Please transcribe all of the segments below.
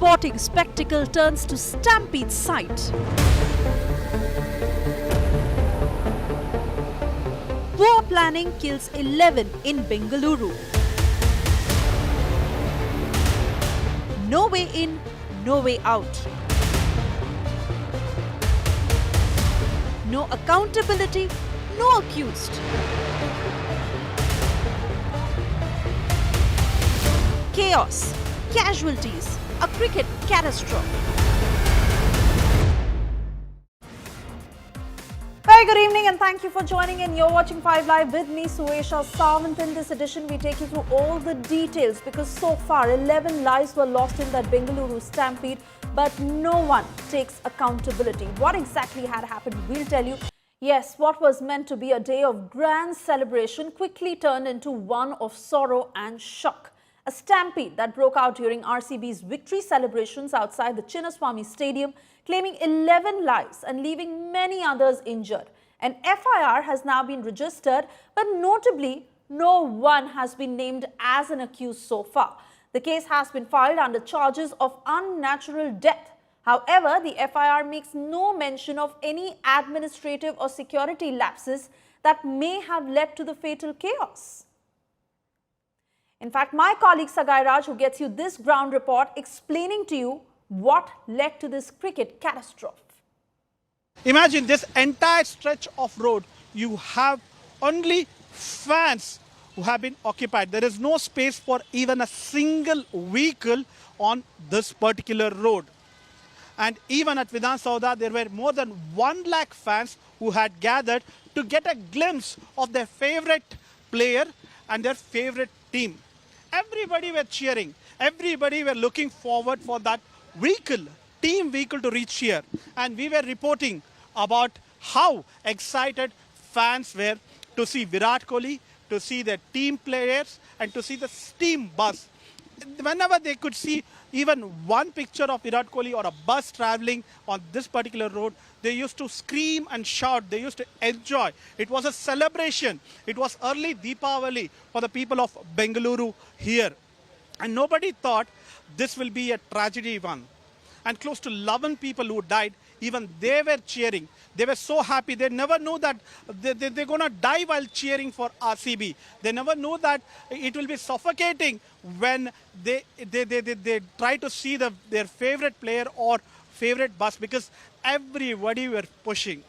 sporting spectacle turns to Stampede site. Poor planning kills 11 in Bengaluru. No way in, no way out. No accountability, no accused. Chaos, casualties, a cricket catastrophe. Very good evening and thank you for joining in. You're watching 5 Live with me, Suesha Sawant. In this edition, we take you through all the details because so far 11 lives were lost in that Bengaluru stampede, but no one takes accountability. What exactly had happened, we'll tell you. Yes, what was meant to be a day of grand celebration quickly turned into one of sorrow and shock. A stampede that broke out during RCB's victory celebrations outside the Chinnaswamy Stadium, claiming 11 lives and leaving many others injured. An FIR has now been registered, but notably, no one has been named as an accused so far. The case has been filed under charges of unnatural death. However, the FIR makes no mention of any administrative or security lapses that may have led to the fatal chaos. In fact, my colleague Sagay Raj, who gets you this ground report, explaining to you what led to this cricket catastrophe. Imagine this entire stretch of road, you have only fans who have been occupied. There is no space for even a single vehicle on this particular road. And even at Vidhan Sauda, there were more than 1 lakh fans who had gathered to get a glimpse of their favorite player and their favorite team. Everybody were cheering. Everybody were looking forward for that vehicle, team vehicle to reach here. And we were reporting about how excited fans were to see Virat Kohli, to see their team players and to see the steam bus. Whenever they could see even one picture of Virat Kohli or a bus traveling on this particular road, they used to scream and shout. They used to enjoy. It was a celebration. It was early Deepavali for the people of Bengaluru here. And nobody thought this will be a tragedy one. And close to 11 people who died, even they were cheering. They were so happy. They never knew that they're going to die while cheering for RCB. They never knew that it will be suffocating when they try to see their favorite player or favorite bus, because everybody were pushing.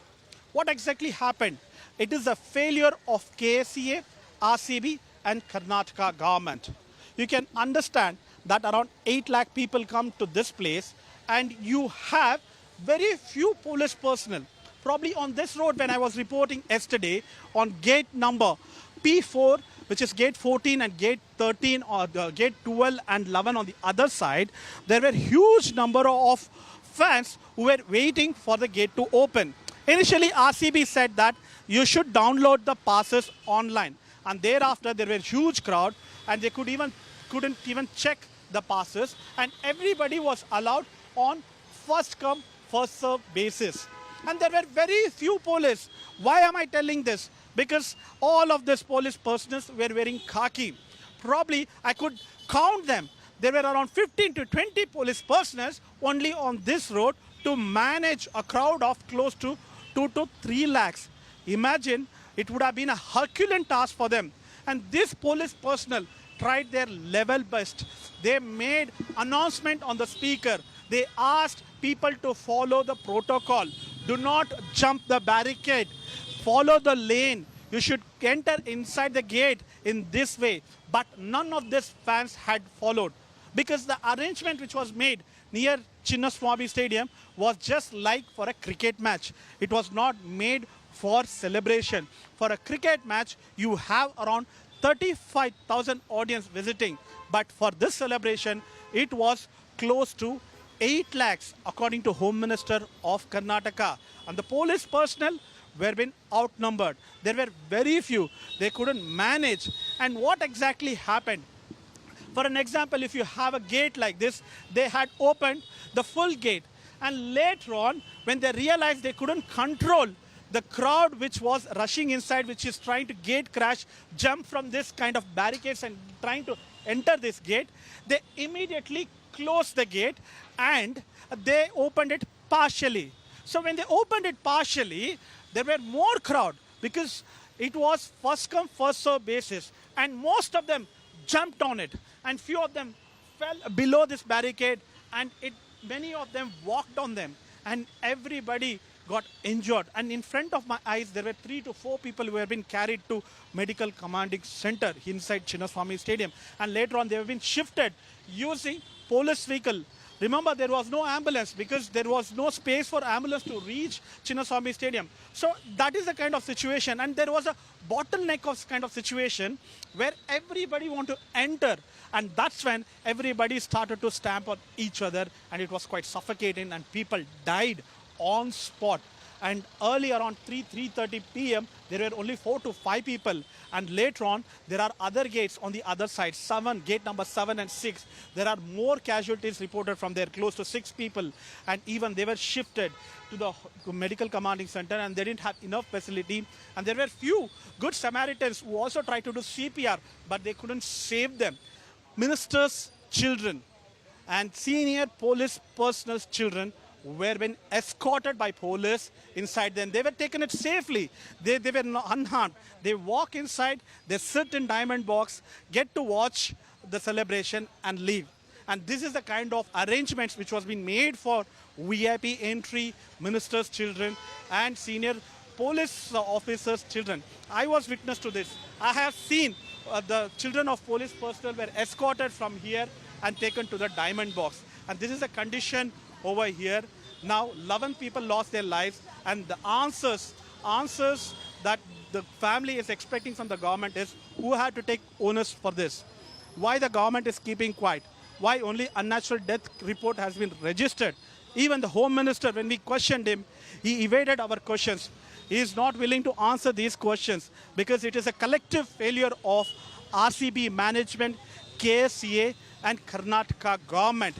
What exactly happened? It is a failure of KSCA, RCB and Karnataka government. You can understand that around 8 lakh people come to this place and you have very few police personnel. Probably on this road, when I was reporting yesterday, on gate number P4, which is gate 14 and gate 13, or gate 12 and 11 on the other side, there were huge number of fans who were waiting for the gate to open. Initially, RCB said that you should download the passes online. And thereafter, there were huge crowd and they couldn't even check the passes. And everybody was allowed on first come, first serve basis. And there were very few police. Why am I telling this? Because all of this police personnel were wearing khaki. Probably I could count them. There were around 15 to 20 police personnel only on this road to manage a crowd of close to 2 to 3 lakhs. Imagine, it would have been a Herculean task for them. And this police personnel tried their level best. They made announcement on the speaker. They asked people to follow the protocol. Do not jump the barricade. Follow the lane. You should enter inside the gate in this way. But none of these fans had followed, because the arrangement which was made near Chinnaswamy Stadium was just like for a cricket match. It was not made for celebration. For a cricket match, you have around 35,000 audience visiting. But for this celebration, it was close to 8 lakhs, according to Home Minister of Karnataka. And the police personnel were been outnumbered. There were very few. They couldn't manage. And what exactly happened? For an example, if you have a gate like this, they had opened the full gate. And later on, when they realized they couldn't control the crowd which was rushing inside, which is trying to gate crash, jump from this kind of barricades and trying to enter this gate, they immediately closed the gate and they opened it partially. So when they opened it partially, there were more crowd because it was first come first serve basis, and most of them jumped on it, and few of them fell below this barricade, and many of them walked on them, and everybody got injured. And in front of my eyes, there were 3 to 4 people who have been carried to medical commanding center inside Chinnaswamy Stadium, and later on they have been shifted using police vehicle. Remember, there was no ambulance because there was no space for ambulance to reach Chinnaswamy Stadium. So that is the kind of situation, and there was a bottleneck of kind of situation where everybody wanted to enter, and that's when everybody started to stamp on each other, and it was quite suffocating, and people died on spot. And early around 3:30 p.m., there were only 4 to 5 people. And later on, there are other gates on the other side, gate number 7 and 6. There are more casualties reported from there, close to 6 people. And even they were shifted to the medical commanding center, and they didn't have enough facility. And there were few good Samaritans who also tried to do CPR, but they couldn't save them. Ministers' children and senior police personnel's children were been escorted by police inside them. They were taken it safely. They were not unharmed. They walk inside, they sit in diamond box, get to watch the celebration and leave. And this is the kind of arrangements which was being made for VIP entry, ministers' children and senior police officers' children. I was witness to this. I have seen the children of police personnel were escorted from here and taken to the diamond box. And this is the condition over here. Now 11 people lost their lives, and the answers that the family is expecting from the government is who had to take onus for this. Why the government is keeping quiet? Why only unnatural death report has been registered? Even the Home Minister, when we questioned him, he evaded our questions. He is not willing to answer these questions because it is a collective failure of RCB management, KSCA and Karnataka government.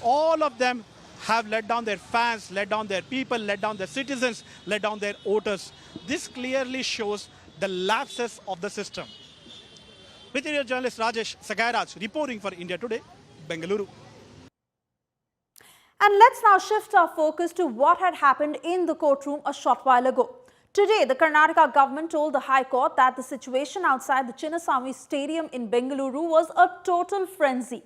All of them have let down their fans, let down their people, let down their citizens, let down their voters. This clearly shows the lapses of the system. With your journalist Rajesh, Sagay Raj reporting for India Today, Bengaluru. And let's now shift our focus to what had happened in the courtroom a short while ago. Today, the Karnataka government told the High Court that the situation outside the Chinnaswamy Stadium in Bengaluru was a total frenzy.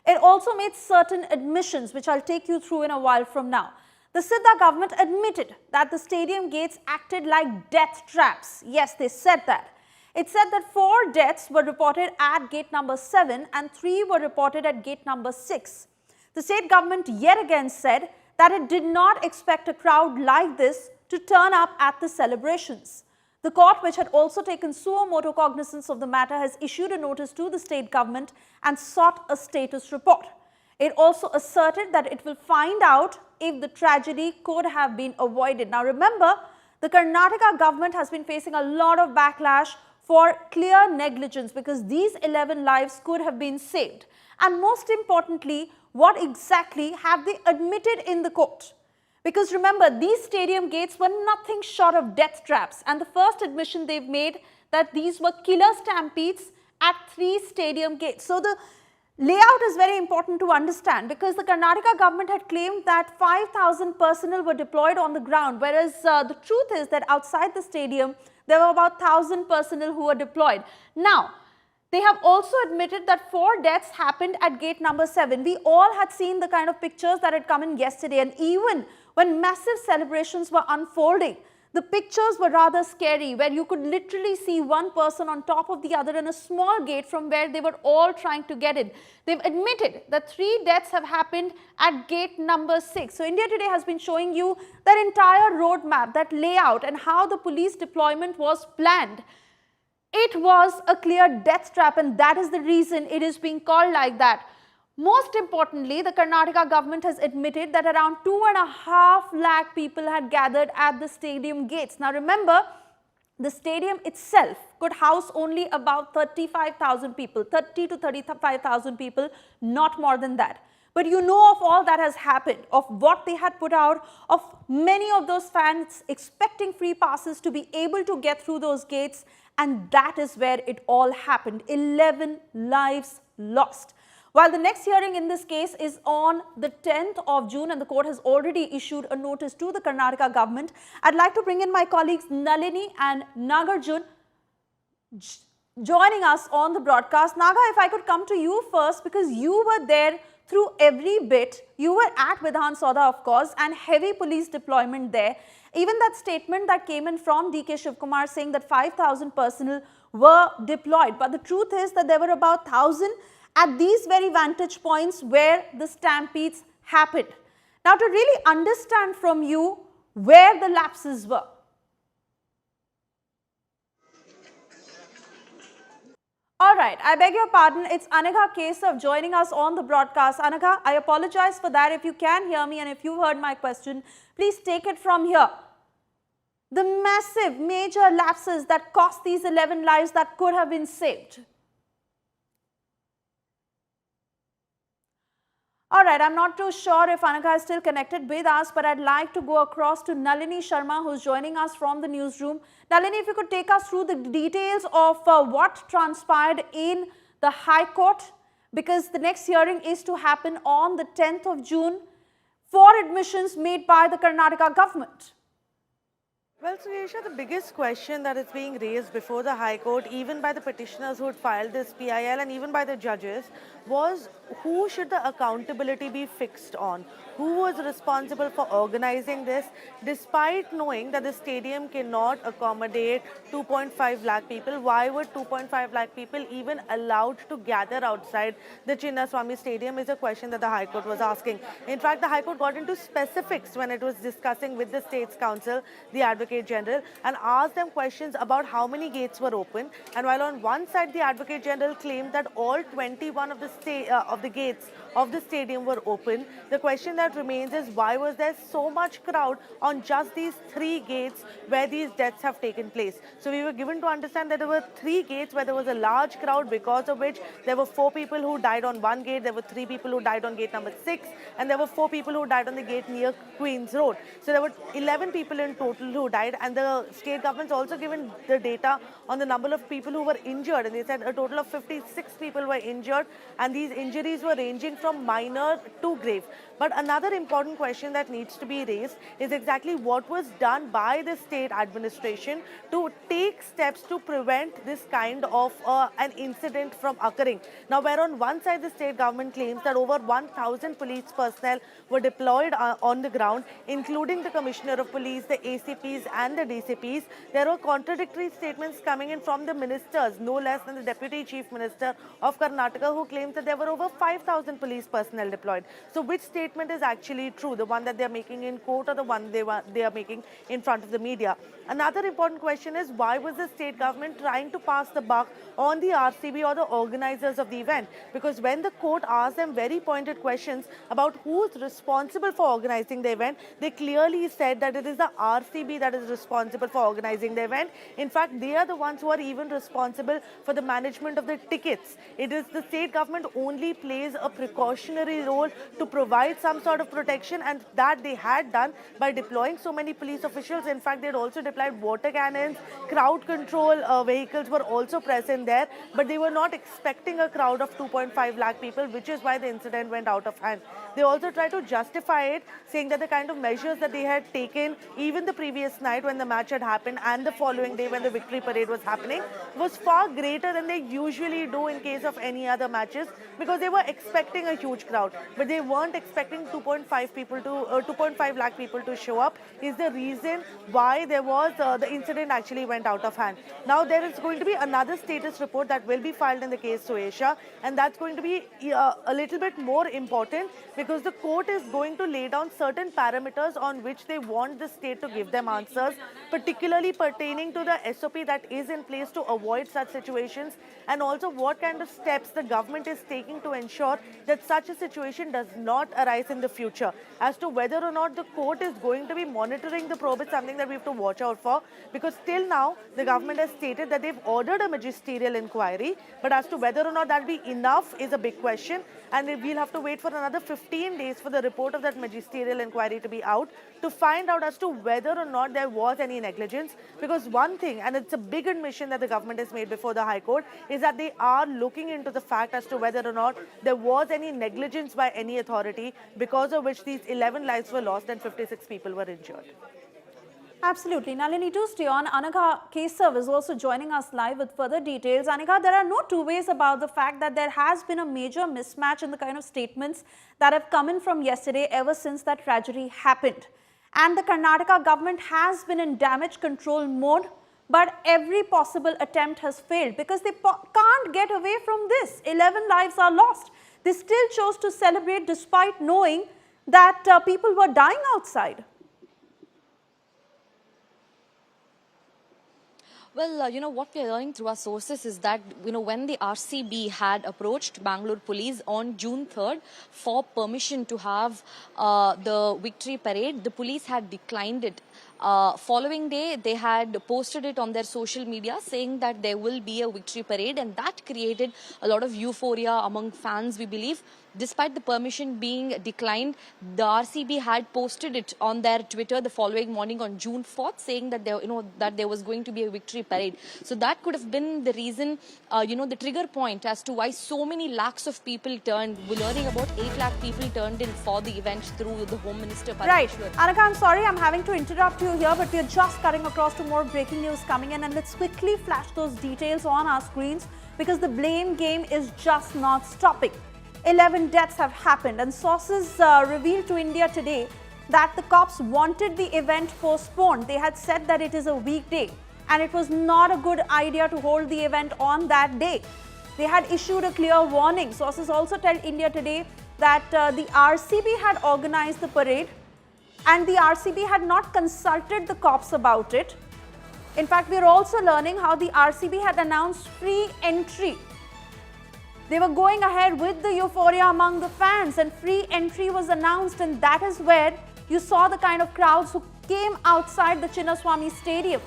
It also made certain admissions, which I'll take you through in a while from now. The Siddha government admitted that the stadium gates acted like death traps. Yes, they said that. It said that 4 deaths were reported at gate number 7 and 3 were reported at gate number 6. The state government yet again said that it did not expect a crowd like this to turn up at the celebrations. The court, which had also taken suo motu cognizance of the matter, has issued a notice to the state government and sought a status report. It also asserted that it will find out if the tragedy could have been avoided. Now remember, the Karnataka government has been facing a lot of backlash for clear negligence because these 11 lives could have been saved. And most importantly, what exactly have they admitted in the court? Because remember, these stadium gates were nothing short of death traps, and the first admission they've made that these were killer stampedes at 3 stadium gates. So the layout is very important to understand because the Karnataka government had claimed that 5,000 personnel were deployed on the ground, whereas the truth is that outside the stadium there were about 1,000 personnel who were deployed. Now, they have also admitted that 4 deaths happened at gate number 7. We all had seen the kind of pictures that had come in yesterday, and even when massive celebrations were unfolding, the pictures were rather scary, where you could literally see one person on top of the other in a small gate from where they were all trying to get in. They've admitted that 3 deaths have happened at gate number 6. So India Today has been showing you that entire roadmap, that layout, and how the police deployment was planned. It was a clear death trap, and that is the reason it is being called like that. Most importantly, the Karnataka government has admitted that around 2.5 lakh people had gathered at the stadium gates. Now remember, the stadium itself could house only about 35,000 people, 30 to 35,000 people, not more than that. But you know of all that has happened, of what they had put out, of many of those fans expecting free passes to be able to get through those gates, and that is where it all happened. 11 lives lost. While the next hearing in this case is on the 10th of June and the court has already issued a notice to the Karnataka government, I'd like to bring in my colleagues Nalini and Nagarjun joining us on the broadcast. Naga, if I could come to you first, because you were there through every bit. You were at Vidhan Sauda, of course, and heavy police deployment there. Even that statement that came in from DK Shivkumar saying that 5,000 personnel were deployed. But the truth is that there were about 1,000 at these very vantage points where the stampedes happened. Now, to really understand from you where the lapses were. All right, I beg your pardon, it's Anaga Keshav joining us on the broadcast. Anaga, I apologize for that. If you can hear me and if you heard my question, please take it from here. The massive, major lapses that cost these 11 lives that could have been saved. All right, I'm not too sure if Anaga is still connected with us, but I'd like to go across to Nalini Sharma, who's joining us from the newsroom. Nalini, if you could take us through the details of what transpired in the High Court, because the next hearing is to happen on the 10th of June for admissions made by the Karnataka government. Well, Suyesha, the biggest question that is being raised before the High Court, even by the petitioners who had filed this PIL and even by the judges, was who should the accountability be fixed on? Who was responsible for organizing this, despite knowing that the stadium cannot accommodate 2.5 lakh people? Why were 2.5 lakh people even allowed to gather outside the Chinnaswamy Stadium is a question that the High Court was asking. In fact, the High Court got into specifics when it was discussing with the State's Council, the Advocate General, and asked them questions about how many gates were open. And while on one side, the Advocate General claimed that all 21 of the gates of the stadium were open, the question that remains is why was there so much crowd on just these 3 gates where these deaths have taken place? So we were given to understand that there were 3 gates where there was a large crowd, because of which there were 4 people who died on one gate, there were 3 people who died on gate number 6, and there were 4 people who died on the gate near Queen's Road. So there were 11 people in total who died, and the state government's also given the data on the number of people who were injured, and they said a total of 56 people were injured, and these injuries were ranging from minor to grave. But another important question that needs to be raised is exactly what was done by the state administration to take steps to prevent this kind of an incident from occurring. Now, where on one side the state government claims that over 1,000 police personnel were deployed on the ground, including the Commissioner of Police, the ACPs and the DCPs, there were contradictory statements coming in from the ministers, no less than the Deputy Chief Minister of Karnataka, who claims that there were over 5,000 police personnel deployed. So which statement is actually true, the one that they are making in court or the one they are making in front of the media? Another important question is, why was the state government trying to pass the buck on the RCB or the organizers of the event? Because when the court asked them very pointed questions about who is responsible for organizing the event, they clearly said that it is the RCB that is responsible for organizing the event. In fact, they are the ones who are even responsible for the management of the tickets. It is the state government only plays a precautionary role to provide some sort of protection, and that they had done by deploying so many police officials. In fact, they had also deployed water cannons, crowd control vehicles were also present there, but they were not expecting a crowd of 2.5 lakh people, which is why the incident went out of hand. They also tried to justify it, saying that the kind of measures that they had taken even the previous night when the match had happened and the following day when the victory parade was happening was far greater than they usually do in case of any other matches, because they were expecting a huge crowd, but they weren't expecting 2.5 lakh people to show up, is the reason why there was the incident actually went out of hand. Now there is going to be another status report that will be filed in the case Suesha, and that's going to be a little bit more important, because the court is going to lay down certain parameters on which they want the state to give them answers, particularly pertaining to the SOP that is in place to avoid such situations, and also what kind of steps the government is taking to ensure that such a situation does not arise in the future. As to whether or not the court is going to be monitoring the probe, it's something that we have to watch out for, because till now the government has stated that they've ordered a magisterial inquiry, but as to whether or not that will be enough is a big question, and we'll have to wait for another 15 days for the report of that magisterial inquiry to be out to find out as to whether or not there was any negligence. Because one thing, and it's a big admission that the government has made before the High Court, is that they are looking into the fact as to whether or not there was any negligence by any authority because of which these 11 lives were lost and 56 people were injured. Absolutely. Nalini, to stay on, Anaga Kesav is also joining us live with further details. Anaga, there are no two ways about the fact that there has been a major mismatch in the kind of statements that have come in from yesterday ever since that tragedy happened. And the Karnataka government has been in damage control mode, but every possible attempt has failed because they can't get away from this. 11 lives are lost. They still chose to celebrate despite knowing that people were dying outside. Well, what we are learning through our sources is that, when the RCB had approached Bangalore police on June 3rd for permission to have the victory parade, the police had declined it. Following day, they had posted it on their social media saying that there will be a victory parade, and that created a lot of euphoria among fans, we believe. Despite the permission being declined, the RCB had posted it on their Twitter the following morning on June 4th, saying that there was going to be a victory parade. So that could have been the reason, the trigger point as to why so many lakhs of people turned. We're learning about 8 lakh people turned in for the event through the Home Minister. Right. Anaga, I'm sorry I'm having to interrupt you here, but we're just cutting across to more breaking news coming in, and let's quickly flash those details on our screens because the blame game is just not stopping. 11 deaths have happened, and sources revealed to India today that the cops wanted the event postponed. They had said that it is a weekday and it was not a good idea to hold the event on that day. They had issued a clear warning. Sources also tell India today that the RCB had organized the parade and the RCB had not consulted the cops about it. In fact, we are also learning how the RCB had announced free entry. They were going ahead with the euphoria among the fans, and free entry was announced, and that is where you saw the kind of crowds who came outside the Chinnaswamy Stadium.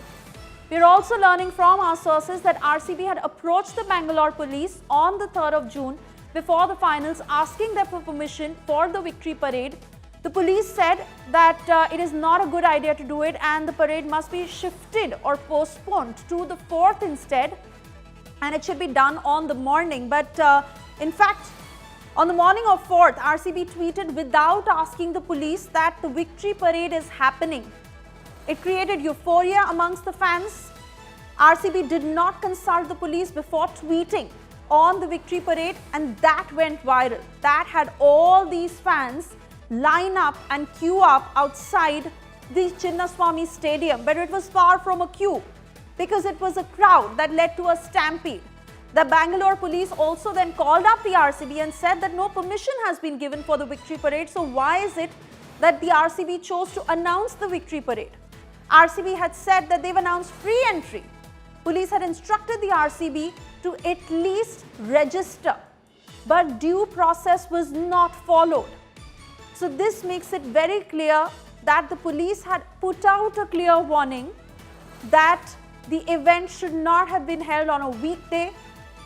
We are also learning from our sources that RCB had approached the Bangalore police on the 3rd of June before the finals, asking them for permission for the victory parade. The police said that it is not a good idea to do it and the parade must be shifted or postponed to the 4th instead, and it should be done on the morning. But in fact, on the morning of 4th, RCB tweeted without asking the police that the victory parade is happening. It created euphoria amongst the fans. RCB did not consult the police before tweeting on the victory parade, and that went viral. That had all these fans line up and queue up outside the Chinnaswamy Stadium, but it was far from a queue because it was a crowd that led to a stampede. The Bangalore police also then called up the RCB and said that no permission has been given for the victory parade. So why is it that the RCB chose to announce the victory parade? RCB had said that they've announced free entry. Police had instructed the RCB to at least register, but due process was not followed. So this makes it very clear that the police had put out a clear warning that the event should not have been held on a weekday.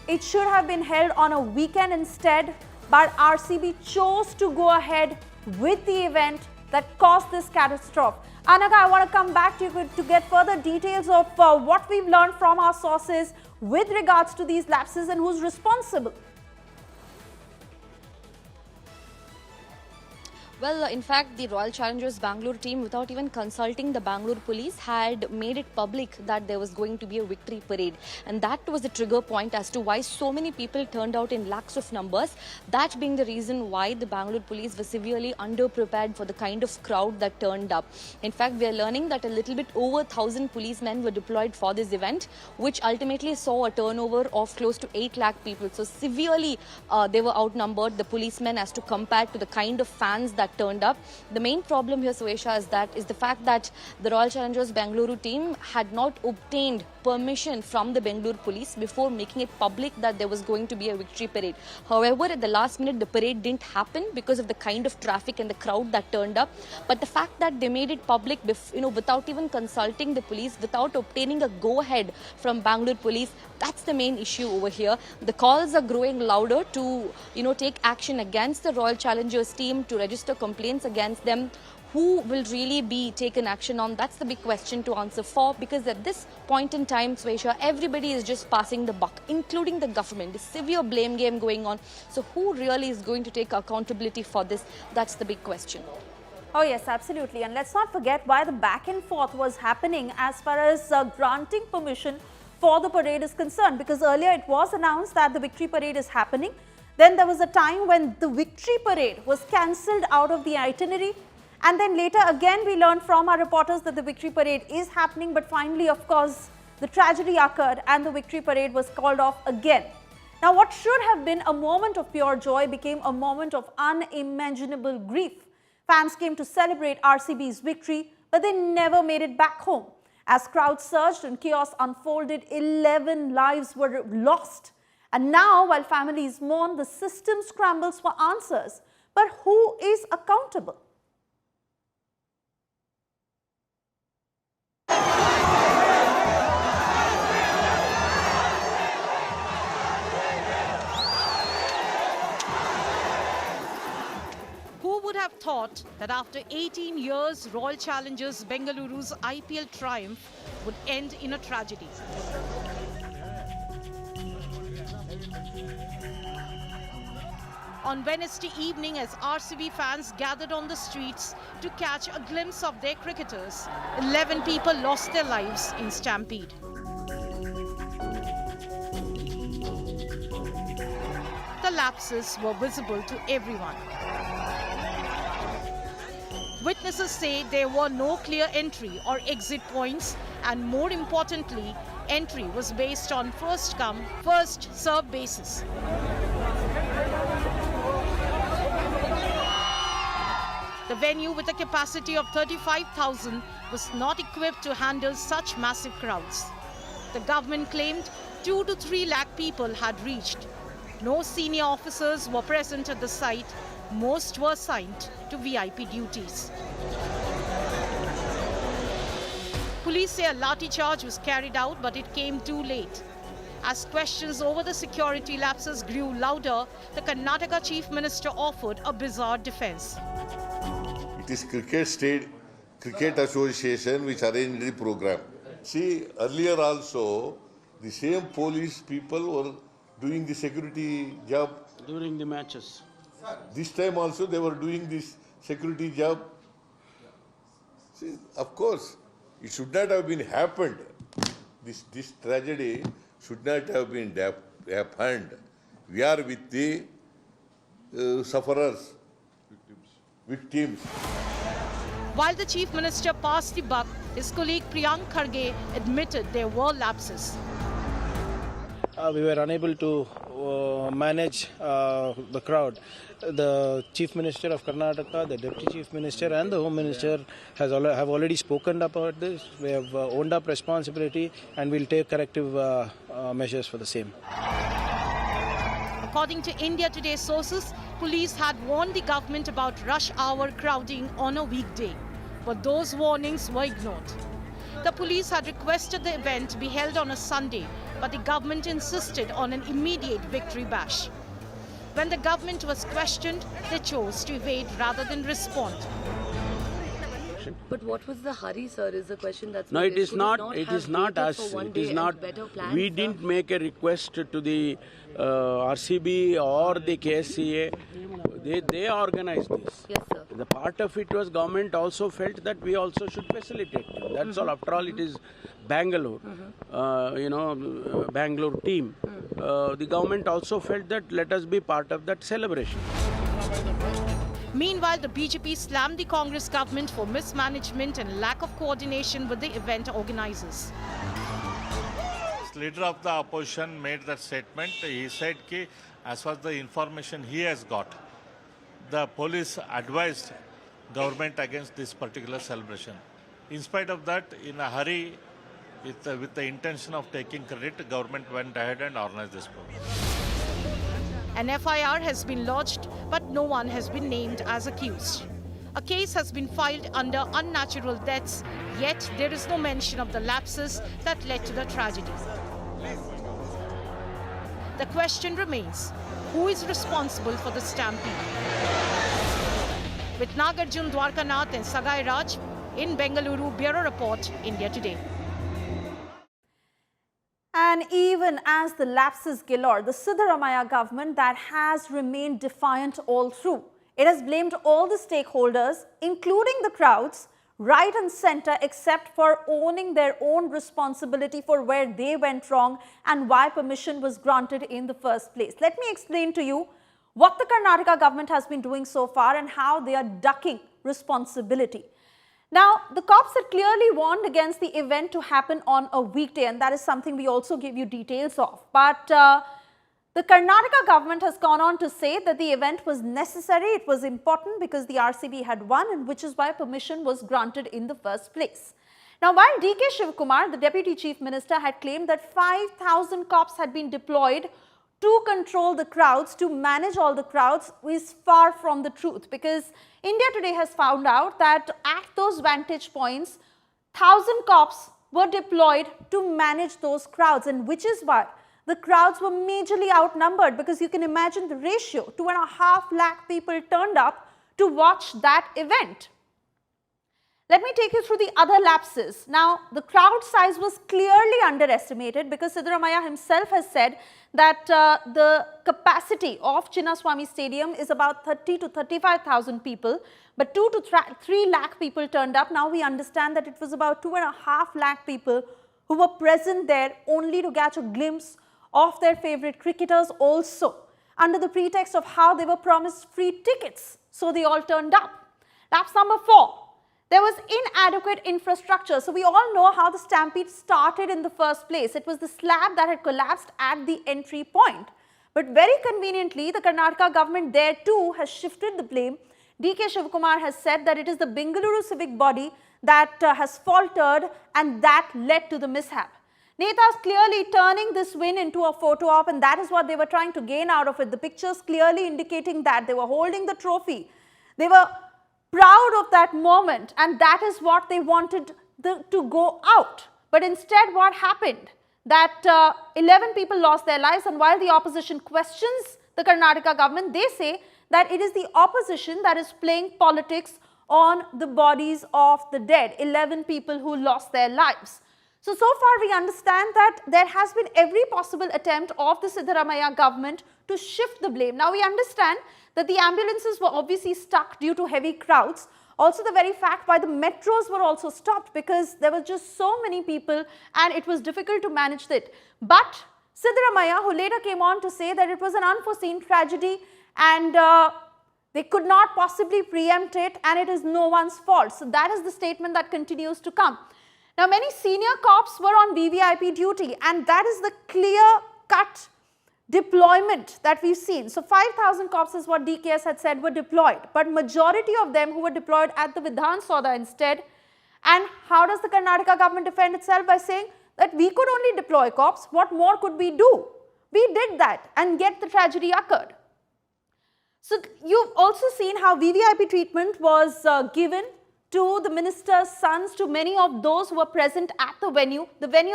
It should have been held on a weekend instead, but RCB chose to go ahead with the event that caused this catastrophe. Anaga, I want to come back to you to get further details of what we've learned from our sources with regards to these lapses and who's responsible. Well, in fact, the Royal Challengers Bangalore team, without even consulting the Bangalore police, had made it public that there was going to be a victory parade. And that was the trigger point as to why so many people turned out in lakhs of numbers. That being the reason why the Bangalore police were severely underprepared for the kind of crowd that turned up. In fact, we are learning that a little bit over 1,000 policemen were deployed for this event, which ultimately saw a turnover of close to 8 lakh people. So severely they were outnumbered, the policemen, as to compare to the kind of fans that turned up. The main problem here, Suesha, is the fact that the Royal Challengers Bangalore team had not obtained permission from the Bangalore police before making it public that there was going to be a victory parade. However, at the last minute, the parade didn't happen because of the kind of traffic and the crowd that turned up. But the fact that they made it public, without even consulting the police, without obtaining a go-ahead from Bangalore police, that's the main issue over here. The calls are growing louder to, take action against the Royal Challengers team to register complaints against them, who will really be taken action on? That's the big question to answer for, because at this point in time, Swesha, everybody is just passing the buck, including the government. The severe blame game going on. So who really is going to take accountability for this? That's the big question. Oh yes, absolutely. And let's not forget why the back and forth was happening as far as granting permission for the parade is concerned, because earlier it was announced that the victory parade is happening. Then there was a time when the victory parade was cancelled out of the itinerary. And then later again we learned from our reporters that the victory parade is happening, but finally, of course, the tragedy occurred and the victory parade was called off again. Now, what should have been a moment of pure joy became a moment of unimaginable grief. Fans came to celebrate RCB's victory, but they never made it back home. As crowds surged and chaos unfolded, 11 lives were lost. And now, while families mourn, the system scrambles for answers. But who is accountable? Who would have thought that after 18 years, Royal Challengers Bengaluru's IPL triumph would end in a tragedy? On Wednesday evening, as RCB fans gathered on the streets to catch a glimpse of their cricketers, 11 people lost their lives in Stampede. The lapses were visible to everyone. Witnesses say there were no clear entry or exit points, and more importantly, entry was based on first come, first served basis. The venue, with a capacity of 35,000, was not equipped to handle such massive crowds. The government claimed 2 to 3 lakh people had reached. No senior officers were present at the site. Most were assigned to VIP duties. Police say a lathi charge was carried out, but it came too late. As questions over the security lapses grew louder, the Karnataka Chief Minister offered a bizarre defense. It is Cricket Association which arranged the program. See, earlier also, the same police people were doing the security job. During the matches. This time also they were doing this security job. See, of course, it should not have been happened. This tragedy should not have been happened. We are with the sufferers, victims. While the Chief Minister passed the buck, his colleague Priyank Kharge admitted there were lapses. We were unable to manage the crowd. The Chief Minister of Karnataka, the Deputy Chief Minister and the Home Minister have already spoken about this. We have owned up responsibility and will take corrective measures for the same. According to India Today sources, police had warned the government about rush hour crowding on a weekday, but those warnings were ignored. The police had requested the event be held on a Sunday, but the government insisted on an immediate victory bash. When the government was questioned, they chose to evade rather than respond. But what was the hurry, sir, is the question that's... No, it is not. It is not us. It is not. We didn't make a request to the RCB or the KSCA. They organized this. Yes, sir. The part of it was government also felt that we also should facilitate. That's all. After all, it is Bangalore, Bangalore team. The government also felt that let us be part of that celebration. Meanwhile, the BJP slammed the Congress government for mismanagement and lack of coordination with the event organizers. Leader of the opposition made that statement. He said that as far as the information he has got, the police advised government against this particular celebration. In spite of that, in a hurry, with the intention of taking credit, the government went ahead and organized this program. An FIR has been lodged, but no one has been named as accused. A case has been filed under unnatural deaths, yet there is no mention of the lapses that led to the tragedy. The question remains, who is responsible for the stampede? With Nagarjun Dwarkanath and Sagay Raj in Bengaluru, Bureau Report, India Today. And even as the lapses galore, the Siddaramaiah government that has remained defiant all through. It has blamed all the stakeholders, including the crowds, right and center, except for owning their own responsibility for where they went wrong and why permission was granted in the first place. Let me explain to you what the Karnataka government has been doing so far and how they are ducking responsibility. Now, the cops had clearly warned against the event to happen on a weekday, and that is something we also give you details of. But the Karnataka government has gone on to say that the event was necessary, it was important because the RCB had won, and which is why permission was granted in the first place. Now, while DK Shivakumar, the Deputy Chief Minister, had claimed that 5,000 cops had been deployed to control the crowds, to manage all the crowds, is far from the truth, because India Today has found out that at those vantage points, 1,000 cops were deployed to manage those crowds, and which is why the crowds were majorly outnumbered, because you can imagine the ratio, 2.5 lakh people turned up to watch that event. Let me take you through the other lapses. Now, the crowd size was clearly underestimated because Siddaramaiah himself has said that the capacity of Chinnaswamy Stadium is about 30 to 35,000 people, but 2 to 3 lakh people turned up. Now we understand that it was about 2.5 lakh people who were present there only to catch a glimpse of their favorite cricketers also, under the pretext of how they were promised free tickets. So they all turned up. Lapse number 4. There was inadequate infrastructure. So we all know how the Stampede started in the first place. It was the slab that had collapsed at the entry point. But very conveniently, the Karnataka government there too has shifted the blame. DK Shivakumar has said that it is the Bengaluru civic body that has faltered, and that led to the mishap. Netas clearly turning this win into a photo op, and that is what they were trying to gain out of it. The pictures clearly indicating that they were holding the trophy. They were proud of that moment, and that is what they wanted to go out. But instead, what happened? That 11 people lost their lives, and while the opposition questions the Karnataka government, they say that it is the opposition that is playing politics on the bodies of the dead, 11 people who lost their lives. So far we understand that there has been every possible attempt of the Siddaramaiah government to shift the blame. Now we understand that the ambulances were obviously stuck due to heavy crowds. Also the very fact why the metros were also stopped, because there were just so many people and it was difficult to manage it. But Siddaramaiah, who later came on to say that it was an unforeseen tragedy and they could not possibly preempt it and it is no one's fault. So that is the statement that continues to come. Now, many senior cops were on VVIP duty, and that is the clear-cut deployment that we've seen. So 5,000 cops is what DKS had said were deployed, but majority of them who were deployed at the Vidhan Soda instead. And how does the Karnataka government defend itself? By saying that we could only deploy cops, what more could we do? We did that, and yet the tragedy occurred. So you've also seen how VVIP treatment was given to the minister's sons, to many of those who were present at the venue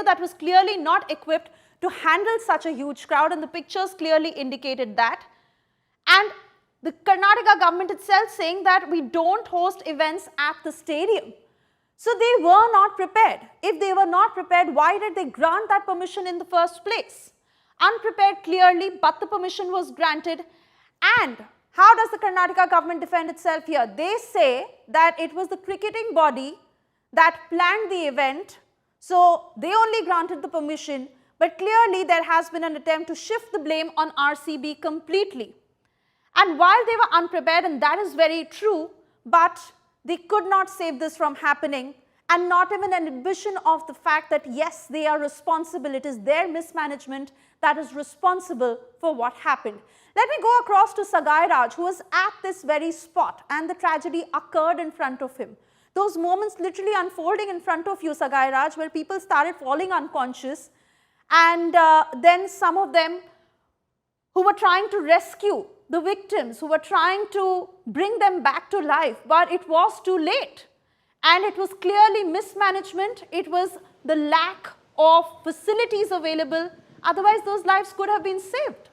that was clearly not equipped to handle such a huge crowd, and the pictures clearly indicated that. And the Karnataka government itself saying that we don't host events at the stadium. So they were not prepared. If they were not prepared, why did they grant that permission in the first place? Unprepared clearly, but the permission was granted. And how does the Karnataka government defend itself here? They say that it was the cricketing body that planned the event, so they only granted the permission, but clearly there has been an attempt to shift the blame on RCB completely. And while they were unprepared, and that is very true, but they could not save this from happening, and not even an admission of the fact that yes, they are responsible. It is their mismanagement that is responsible for what happened. Let me go across to Sagay Raj, who was at this very spot, and the tragedy occurred in front of him. Those moments literally unfolding in front of you, Sagay Raj, where people started falling unconscious, and then some of them who were trying to rescue the victims, who were trying to bring them back to life, but it was too late. And it was clearly mismanagement. It was the lack of facilities available. Otherwise, those lives could have been saved.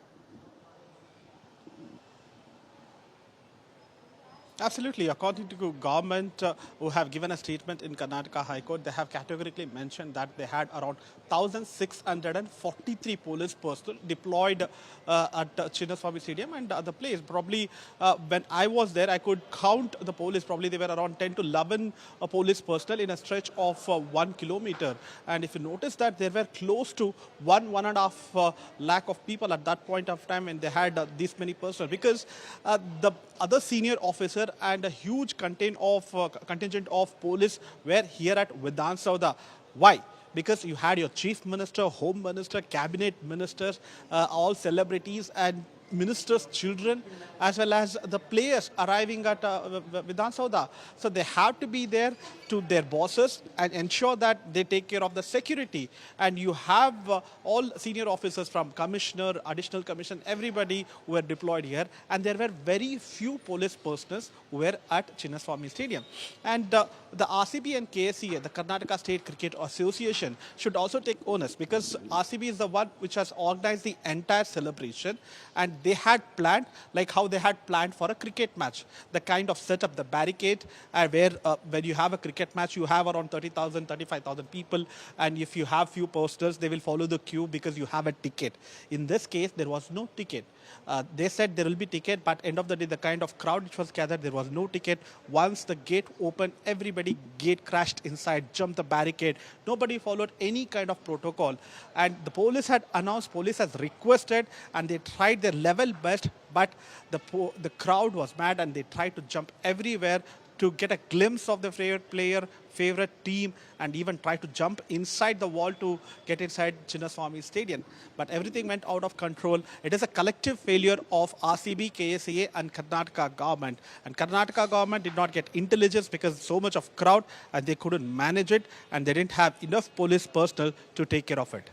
Absolutely. According to government who have given a statement in Karnataka High Court, they have categorically mentioned that they had around 1,643 police personnel deployed at Chinnaswamy Stadium and other place. Probably when I was there, I could count the police. Probably they were around 10 to 11 police personnel in a stretch of 1 kilometer. And if you notice that there were close to 1.5 lakh of people at that point of time when they had this many personnel, because the other senior officer and a huge contingent of police were here at Vidhan Sauda. Why? Because you had your chief minister, home minister, cabinet ministers, all celebrities and ministers' children, as well as the players arriving at Vidhan Sauda. So they have to be there to their bosses and ensure that they take care of the security. And you have all senior officers from commissioner, additional commissioner, everybody who were deployed here. And there were very few police personnel who were at Chinnaswamy Stadium. And the RCB and KSCA, the Karnataka State Cricket Association, should also take onus, because RCB is the one which has organized the entire celebration, and they had planned, like how they had planned for a cricket match, the kind of setup, the barricade, where when you have a cricket match, you have around 30,000, 35,000 people, and if you have few posters, they will follow the queue because you have a ticket. In this case, there was no ticket. They said there will be ticket, but end of the day, the kind of crowd which was gathered, there was no ticket. Once the gate opened, everybody gate crashed inside, jumped the barricade. Nobody followed any kind of protocol. And the police had announced, police has requested, and they tried their level best, but the crowd was mad and they tried to jump everywhere to get a glimpse of the favorite player, favorite team, and even try to jump inside the wall to get inside Chinnaswamy Stadium. But everything went out of control. It is a collective failure of RCB, KSCA and Karnataka government. And Karnataka government did not get intelligence because so much of crowd and they couldn't manage it, and they didn't have enough police personnel to take care of it.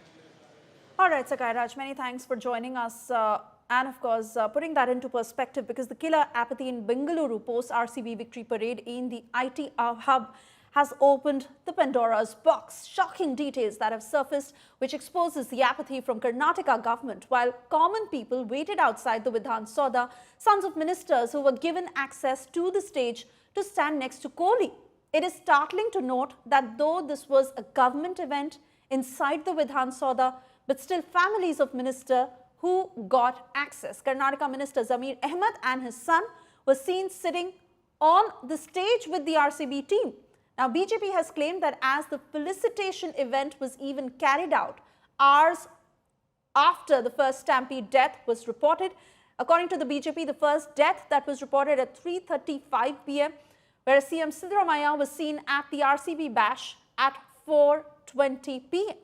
All right, Sagay Raj, many thanks for joining us. And of course, putting that into perspective, because the killer apathy in Bengaluru post RCB victory parade in the IT hub has opened the Pandora's box. Shocking details that have surfaced, which exposes the apathy from Karnataka government, while common people waited outside the Vidhan Sauda, sons of ministers who were given access to the stage to stand next to Kohli. It is startling to note that though this was a government event inside the Vidhan Sauda, but still families of ministers who got access. Karnataka Minister Zamir Ahmed and his son were seen sitting on the stage with the RCB team. Now, BJP has claimed that as the felicitation event was even carried out hours after the first Stampede death was reported. According to the BJP, the first death that was reported at 3:35 p.m., whereas CM Siddaramaiah was seen at the RCB bash at 4:20 p.m.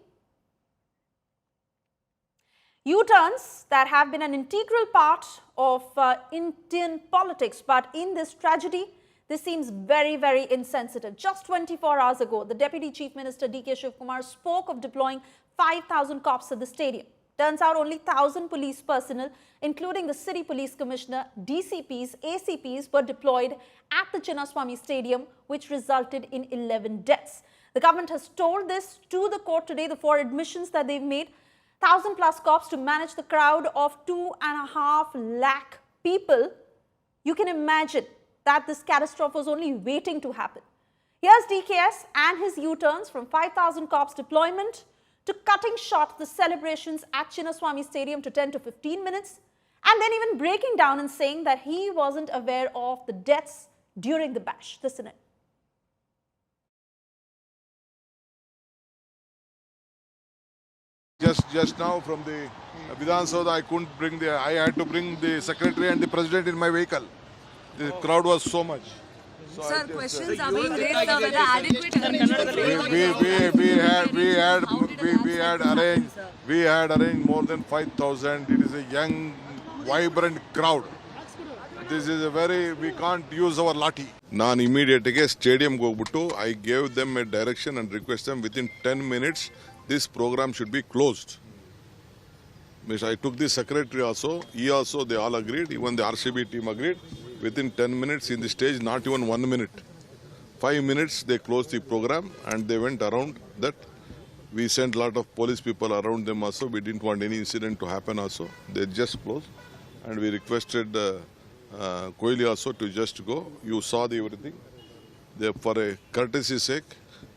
U-turns that have been an integral part of Indian politics, but in this tragedy, this seems very, very insensitive. Just 24 hours ago, the Deputy Chief Minister D.K. Shivkumar spoke of deploying 5,000 cops at the stadium. Turns out only 1,000 police personnel, including the City Police Commissioner, DCPs, ACPs, were deployed at the Chinnaswamy Stadium, which resulted in 11 deaths. The government has told this to the court today, the 4 admissions that they've made. 1,000 plus cops to manage the crowd of 2.5 lakh people. You can imagine that this catastrophe was only waiting to happen. Here's DKS and his U-turns from 5,000 cops deployment to cutting short the celebrations at Chinnaswamy Stadium to 10 to 15 minutes, and then even breaking down and saying that he wasn't aware of the deaths during the bash. Listen in. Just now from the Vidhan Sauda, I had to bring the secretary and the president in my vehicle. The crowd was so much. So Sir, questions are being raised whether adequate we had arranged more than 5,000. It is a young, vibrant crowd. This is we can't use our lathi. Nan immediately stadium go I gave them a direction and request them within 10 minutes. This program should be closed. I took the secretary also, they all agreed, even the RCB team agreed. Within 10 minutes in the stage, not even 1 minute. 5 minutes they closed the program and they went around that. We sent a lot of police people around them also. We didn't want any incident to happen also. They just closed and we requested Kohli also to just go. You saw everything. They, for a courtesy sake,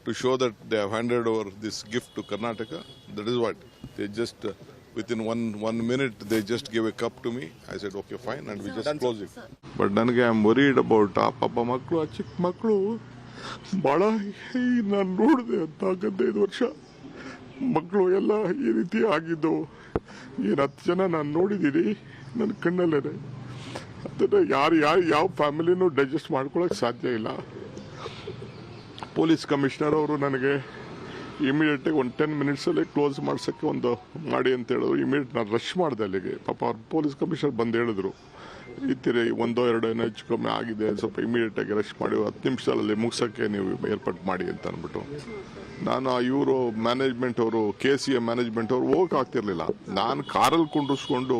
to show that they have handed over this gift to Karnataka. That is what they just within one minute they just gave a cup to me. I said okay, fine, and we just closed it. But ನನಗೆ I am worried about ಪಾಪ ಮಕ್ಕಳು, ಆ ಚಿಕ್ಕ ಮಕ್ಕಳು ಭಾಳ ನಾನು ನೋಡಿದೆ ಅಂತ 15 ವರ್ಷ ಮಕ್ಕಳು ಎಲ್ಲ ಈ ರೀತಿ ಆಗಿದ್ದು. ಏನು 10 ಜನ ನಾನು ನೋಡಿದ್ದೀನಿ ನನ್ನ ಕಣ್ಣಲ್ಲೇ. ಅದನ್ನು ಯಾವ ಫ್ಯಾಮಿಲಿನೂ ಡೈಜೆಸ್ಟ್ ಮಾಡ್ಕೊಳ್ಳೋಕೆ ಸಾಧ್ಯ ಇಲ್ಲ. ಪೊಲೀಸ್ ಕಮಿಷನರ್ ಅವರು ನನಗೆ ಇಮಿಡಿಯೇಟಾಗಿ 10 ಮಿನಿಟ್ಸಲ್ಲೇ ಕ್ಲೋಸ್ ಮಾಡ್ಸೋಕ್ಕೆ ಮಾಡಿ ಅಂತ ಹೇಳಿದ್ರು. ಇಮಿಡಿಯೇಟ್ ನಾನು ರಶ್ ಮಾಡಿದೆ ಅಲ್ಲಿಗೆ. ಪಾಪ ಅವ್ರು ಪೊಲೀಸ್ ಕಮಿಷನರ್ ಬಂದು ಹೇಳಿದ್ರು, ಇತ್ತಿರಿ 1-2 ಏನೋ ಹೆಚ್ಚು ಕಮ್ಮಿ ಆಗಿದೆ, ಸ್ವಲ್ಪ ಇಮಿಡಿಯೇಟಾಗಿ ರಶ್ ಮಾಡಿ 10 ನಿಮಿಷದಲ್ಲಿ ಮುಗಿಸೋಕ್ಕೆ ನೀವು ಏರ್ಪಾಟ್ ಮಾಡಿ ಅಂತ ಅಂದ್ಬಿಟ್ಟು. ನಾನು ಇವರು ಮ್ಯಾನೇಜ್ಮೆಂಟ್ ಅವರು KCA ಮ್ಯಾನೇಜ್ಮೆಂಟ್ ಅವರು ಹೋಗಕ್ಕೆ ಆಗ್ತಿರ್ಲಿಲ್ಲ. ನಾನು ಕಾರಲ್ಲಿ ಕುಂಡಿಸ್ಕೊಂಡು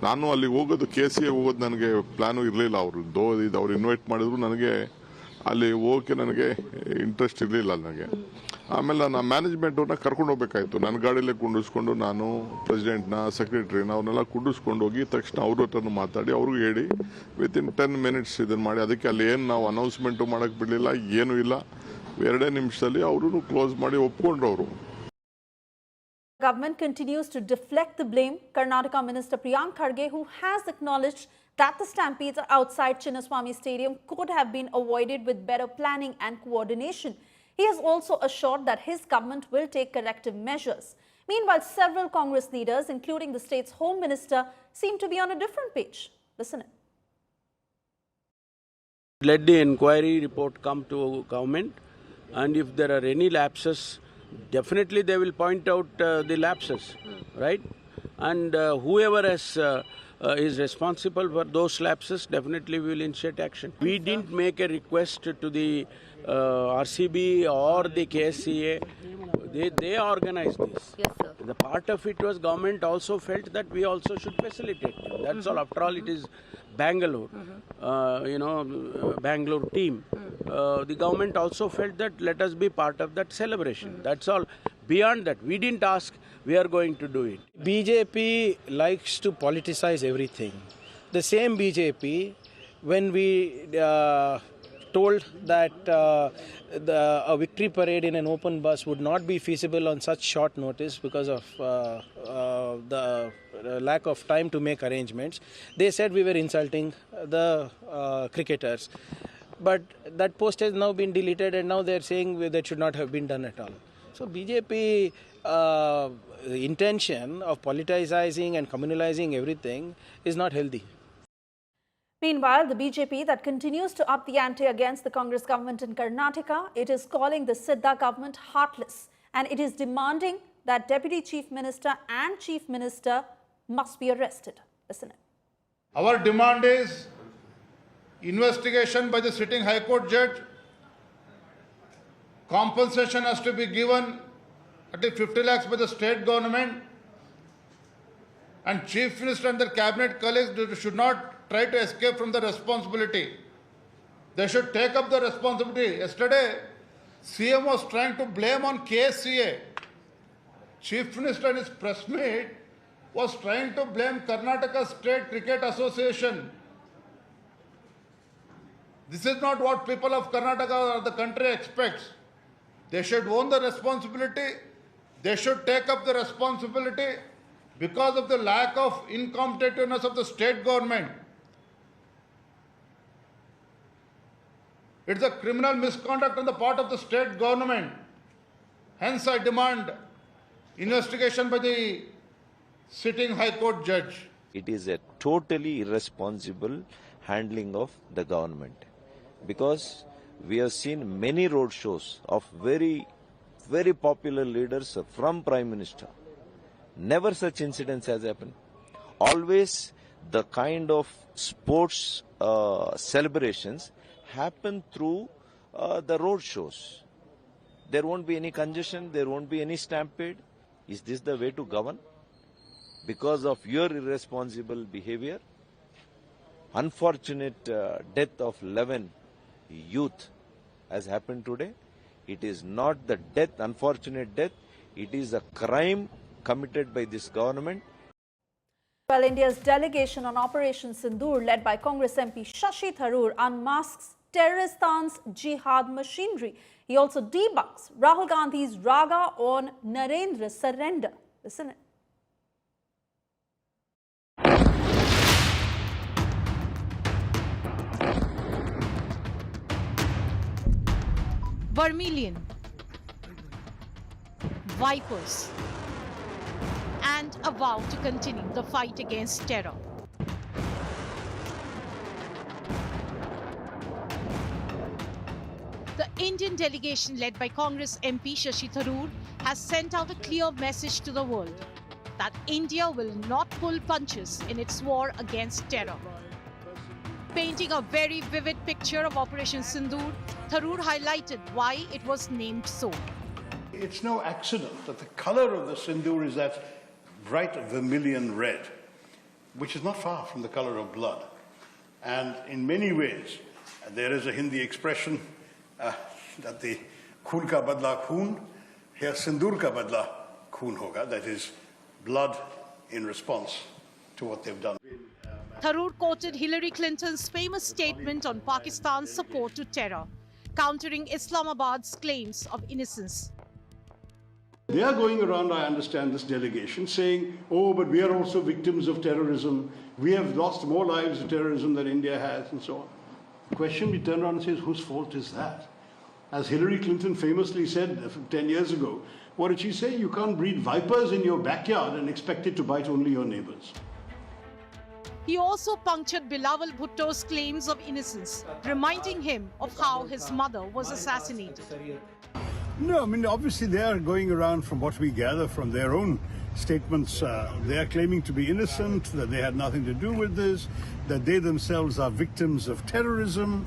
ನಾನು ಅಲ್ಲಿಗೆ ಹೋಗೋದು, KCA ಹೋಗೋದು ನನಗೆ ಪ್ಲಾನು ಇರಲಿಲ್ಲ. ಅವ್ರು ಇನ್ವೈಟ್ ಮಾಡಿದ್ರು, ನನಗೆ ಅಲ್ಲಿ ಹೋಗೋಕ್ಕೆ ನನಗೆ ಇಂಟ್ರೆಸ್ಟ್ ಇರಲಿಲ್ಲ ನನಗೆ. ಆಮೇಲೆ ನಾನು ಮ್ಯಾನೇಜ್ಮೆಂಟ್ ಅವ್ರನ್ನ ಕರ್ಕೊಂಡು ಹೋಗ್ಬೇಕಾಯ್ತು. ನನ್ನ ಗಾಡಿಯಲ್ಲೇ ಕುಂಡಿಸ್ಕೊಂಡು ನಾನು ಪ್ರೆಸಿಡೆಂಟ್ನ, ಸೆಕ್ರೆಟರಿನ ಅವ್ರನ್ನೆಲ್ಲ ಕುಂಡಿಸ್ಕೊಂಡು ಹೋಗಿ ತಕ್ಷಣ ಅವ್ರ ಹತ್ರನೂ ಮಾತಾಡಿ ಅವ್ರಿಗೂ ಹೇಳಿ ವಿತಿನ್ 10 ಮಿನಿಟ್ಸ್ ಇದನ್ನು ಮಾಡಿ. ಅದಕ್ಕೆ ಅಲ್ಲಿ ಏನು ನಾವು ಅನೌನ್ಸ್ಮೆಂಟು ಮಾಡೋಕ್ಕೆ ಬಿಡಲಿಲ್ಲ, ಏನೂ ಇಲ್ಲ. 2 ನಿಮಿಷದಲ್ಲಿ ಅವರು ಕ್ಲೋಸ್ ಮಾಡಿ ಒಪ್ಕೊಂಡ್ರು ಅವರು. Government continues to deflect the blame. Karnataka Minister Priyank Kharge, who has acknowledged that the stampedes outside Chinnaswamy Stadium could have been avoided with better planning and coordination. He has also assured that his government will take corrective measures. Meanwhile, several Congress leaders, including the state's Home Minister, seem to be on a different page. Listen in. Let the inquiry report come to government, and if there are any lapses, definitely they will point out the lapses, right? And whoever is responsible for those lapses, definitely we will initiate action. We didn't make a request to the RCB or the KSCA. They organized this. Yes, sir. The part of it was government also felt that we also should facilitate them. That's all. After all, it is Bangalore, Bangalore team. The government also felt that let us be part of that celebration. That's all. Beyond that, we didn't ask, we are going to do it. BJP likes to politicize everything. The same BJP, when we told that a victory parade in an open bus would not be feasible on such short notice because of the lack of time to make arrangements, they said we were insulting the cricketers. But that post has now been deleted, and now they are saying that should not have been done at all. So BJP intention of politicizing and communalizing everything is not healthy. Meanwhile, the BJP that continues to up the ante against the Congress government in Karnataka, it is calling the Siddha government heartless, and it is demanding that Deputy Chief Minister and Chief Minister must be arrested. Listen in. Our demand is investigation by the sitting High Court judge. Compensation has to be given at least 50 lakhs by the state government, and Chief Minister and their cabinet colleagues should not try to escape from the responsibility. They should take up the responsibility. Yesterday, CM was trying to blame on KSCA. Chief Minister in his press meet was trying to blame Karnataka State Cricket Association. This is not what people of Karnataka or the country expects. They should own the responsibility. They should take up the responsibility because of the lack of incompetitiveness of the state government. It's a criminal misconduct on the part of the state government. Hence, I demand investigation by the sitting High Court judge. It is a totally irresponsible handling of the government, because we have seen many road shows of very, very popular leaders from Prime Minister. Never such incidents has happened. Always the kind of sports celebrations happen through the road shows. There won't be any congestion, there won't be any stampede. Is this the way to govern? Because of your irresponsible behavior, unfortunate death of 11 youth has happened today. It is not the death, unfortunate death. It is a crime committed by this government. Well, India's delegation on Operation Sindur, led by Congress MP Shashi Tharoor, unmasks Terroristan's jihad machinery. He also debunks Rahul Gandhi's raga on Narendra surrender. Listen in. Vermilion, Vipers, and a vow to continue the fight against terror. The Indian delegation led by Congress MP Shashi Tharoor has sent out a clear message to the world that India will not pull punches in its war against terror. Painting a very vivid picture of Operation Sindur, Tharoor highlighted why it was named so. It's no accident that the color of the Sindur is that bright vermilion red, which is not far from the color of blood. And in many ways, there is a Hindi expression that the khoon ka badla khoon, here Sindur ka badla khoon hoga, that is blood in response to what they've done. Tharoor quoted Hillary Clinton's famous statement on Pakistan's support to terror, countering Islamabad's claims of innocence. They are going around, I understand, this delegation saying, oh, but we are also victims of terrorism. We have lost more lives to terrorism than India has, and so on. The question we turn around and says, whose fault is that? As Hillary Clinton famously said 10 years ago, what did she say? You can't breed vipers in your backyard and expect it to bite only your neighbors. He also punctured Bilawal Bhutto's claims of innocence, reminding him of how his mother was assassinated. No, I mean, obviously they are going around, from what we gather from their own statements, they are claiming to be innocent, that they had nothing to do with this, that they themselves are victims of terrorism.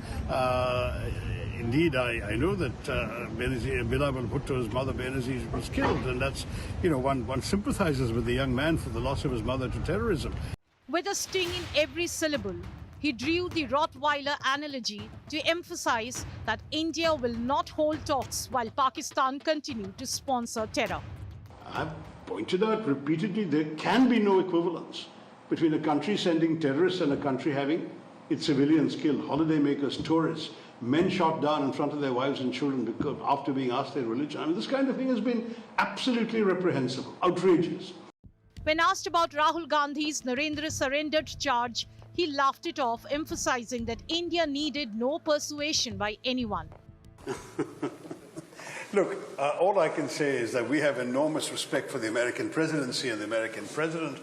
Indeed, I know that Bilawal Bhutto's mother, Benazir, was killed, and that's, you know, one sympathizes with the young man for the loss of his mother to terrorism. With a sting in every syllable, he drew the Rottweiler analogy to emphasize that India will not hold talks while Pakistan continue to sponsor terror. I've pointed out repeatedly there can be no equivalence between a country sending terrorists and a country having its civilians killed, holidaymakers, tourists, men shot down in front of their wives and children because after being asked their religion. I mean, this kind of thing has been absolutely reprehensible, outrageous. When asked about Rahul Gandhi's Narendra surrendered charge, he laughed it off, emphasizing that India needed no persuasion by anyone. Look, all I can say is that we have enormous respect for the American presidency and the American president.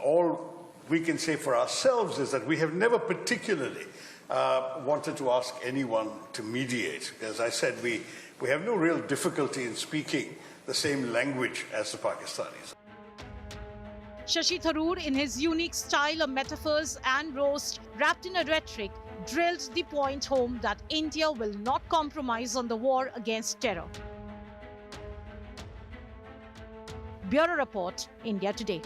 All we can say for ourselves is that we have never particularly wanted to ask anyone to mediate. As I said, we have no real difficulty in speaking the same language as the Pakistanis. Shashi Tharoor, in his unique style of metaphors and roast, wrapped in a rhetoric, drilled the point home that India will not compromise on the war against terror. Bureau Report, India Today.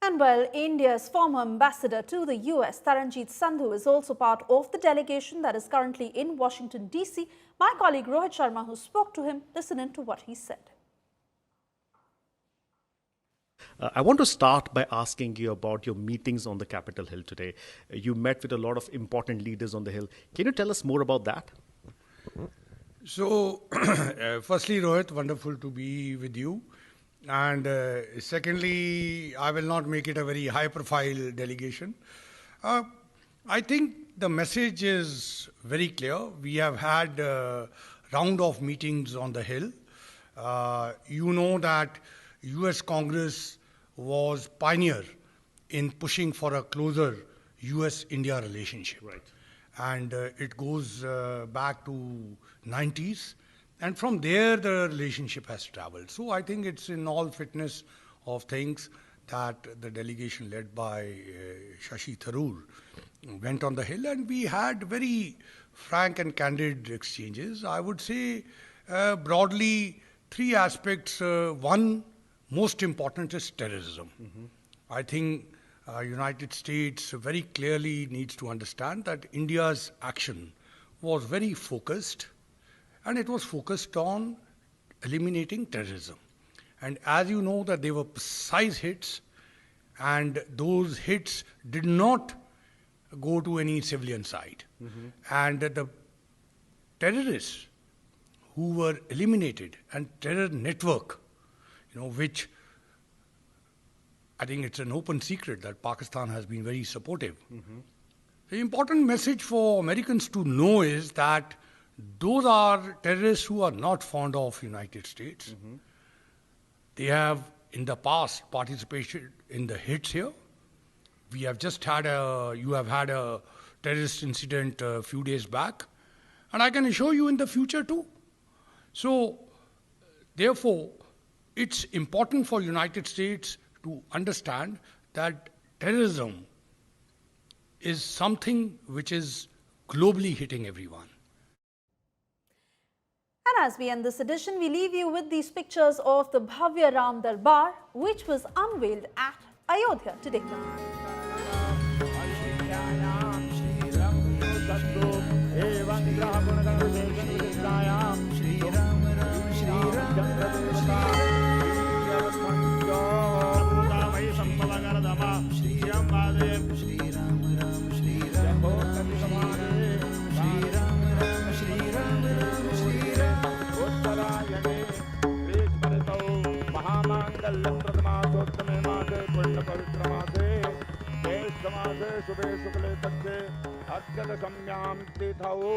And well, India's former ambassador to the US, Taranjit Sandhu, is also part of the delegation that is currently in Washington, D.C. My colleague Rohit Sharma, who spoke to him, listened to what he said. I want to start by asking you about your meetings on the Capitol Hill today. You met with a lot of important leaders on the Hill. Can you tell us more about that? So, firstly, Rohit, wonderful to be with you. And secondly, I will not make it a very high-profile delegation. I think the message is very clear. We have had a round of meetings on the Hill. You know that US Congress was pioneer in pushing for a closer US-India relationship. Right. And it goes back to 90s. And from there, the relationship has traveled. So I think it's in all fitness of things that the delegation led by Shashi Tharoor went on the Hill, and we had very frank and candid exchanges. I would say broadly three aspects. One, most important is terrorism. I think United States very clearly needs to understand that India's action was very focused, and it was focused on eliminating terrorism. And as you know that they were precise hits, and those hits did not go to any civilian side. And the terrorists who were eliminated, and terror network, which I think it's an open secret that Pakistan has been very supportive. The important message for Americans to know is that those are terrorists who are not fond of United States. They have in the past participated in the hits here. We have just had you have had a terrorist incident a few days back, and I can assure you in the future too. So, therefore, it's important for United States to understand that terrorism is something which is globally hitting everyone. And as we end this edition, we leave you with these pictures of the Bhavya Ram Darbar, which was unveiled at Ayodhya today. शुभे शुक्ले तत्ते अत्यंत सम्याम तीर्थाओ